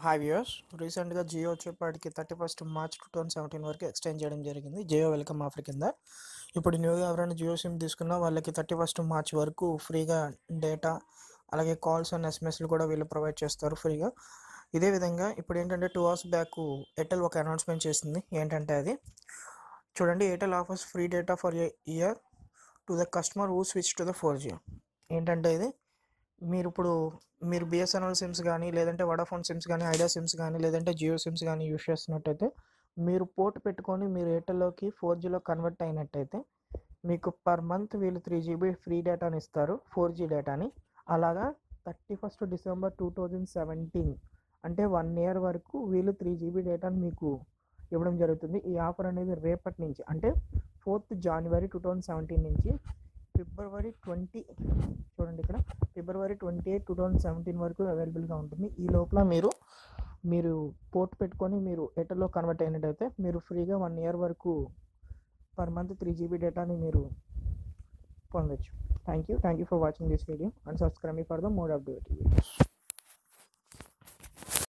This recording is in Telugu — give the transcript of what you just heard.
హాయ్ వ్యూయర్స్, రీసెంట్గా జియో వచ్చేపాటికి 31 మార్చ్ 2017 వరకు ఎక్స్టెండ్ చేయడం జరిగింది. జియో వెల్కమ్ ఆఫర్ కింద ఇప్పుడు న్యూగా ఎవరైనా జియో సిమ్ తీసుకున్నా వాళ్ళకి 31 మార్చ్ వరకు ఫ్రీగా డేటా, అలాగే కాల్స్ అండ్ ఎస్ఎంఎస్లు కూడా వీళ్ళు ప్రొవైడ్ చేస్తారు ఫ్రీగా. ఇదే విధంగా ఇప్పుడు ఏంటంటే 2 అవర్స్ బ్యాక్ ఎయిర్టెల్ ఒక అనౌన్స్మెంట్ చేసింది. ఏంటంటే అది చూడండి, Airtel offers free data for a year to the customer who switch to the 4G. ఏంటంటే ఇది మీరు బిఎస్ఎన్ఎల్ సిమ్స్ కానీ, లేదంటే వడాఫోన్ సిమ్స్ కానీ, ఐడియా సిమ్స్ కానీ, లేదంటే జియో సిమ్స్ కానీ యూస్ చేస్తున్నట్టయితే మీరు పోర్ట్ పెట్టుకొని మీరు ఎయిర్టెల్లోకి 4Gలో కన్వర్ట్ అయినట్టయితే మీకు పర్ మంత్ వీళ్ళు 3 GB ఫ్రీ డేటాని ఇస్తారు, 4G డేటాని. అలాగా 31 డిసెంబర్ 2017 అంటే 1 ఇయర్ వరకు వీళ్ళు 3 GB డేటాని మీకు ఇవ్వడం జరుగుతుంది. ఈ ఆఫర్ అనేది రేపటి నుంచి అంటే 4th January 2017 నుంచి ఫిబ్రవరి 20 చూడండి ఇక్కడ ఫిబ్రవరి 28, 2017 వరకు అవైలబుల్గా ఉంటుంది. ఈ లోపల మీరు పోర్ట్ పెట్టుకొని మీరు ఎయిర్టెల్లో కన్వర్ట్ అయినట్టయితే మీరు ఫ్రీగా 1 ఇయర్ వరకు పర్ మంత్ 3 GB డేటాని మీరు పొందొచ్చు. Thank you for watching this video and subscribe me for the more update videos.